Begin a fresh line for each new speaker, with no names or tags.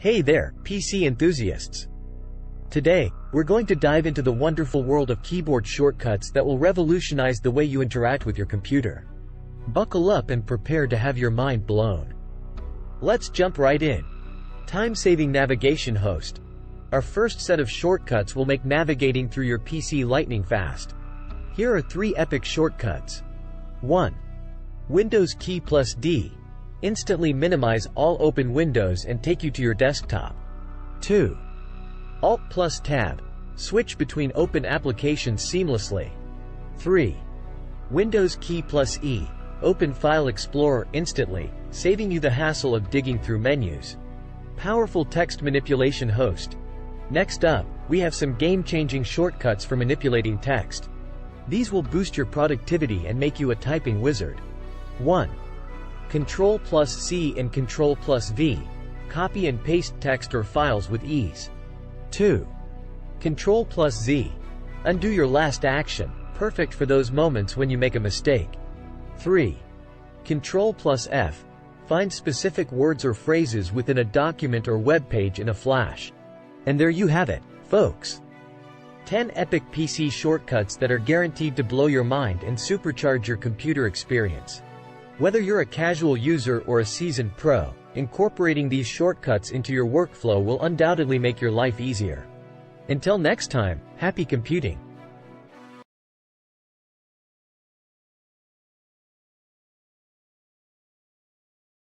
Hey there, PC enthusiasts! Today, we're going to dive into the wonderful world of keyboard shortcuts that will revolutionize the way you interact with your computer. Buckle up and prepare to have your mind blown. Let's jump right in. Time-saving navigation host. Our first set of shortcuts will make navigating through your PC lightning fast. Here are 3 epic shortcuts. 1. Windows key plus D. Instantly minimize all open windows and take you to your desktop. 2. Alt plus Tab. Switch between open applications seamlessly. 3. Windows key plus E. Open File Explorer instantly, saving you the hassle of digging through menus. Powerful text manipulation host. Next up, we have some game-changing shortcuts for manipulating text. These will boost your productivity and make you a typing wizard. 1. Ctrl plus C and Ctrl plus V. Copy and paste text or files with ease. 2. Ctrl plus Z. Undo your last action, perfect for those moments when you make a mistake. 3. Ctrl plus F. Find specific words or phrases within a document or web page in a flash. And there you have it, folks. 10 epic PC shortcuts that are guaranteed to blow your mind and supercharge your computer experience. Whether you're a casual user or a seasoned pro, incorporating these shortcuts into your workflow will undoubtedly make your life easier. Until next time, happy computing!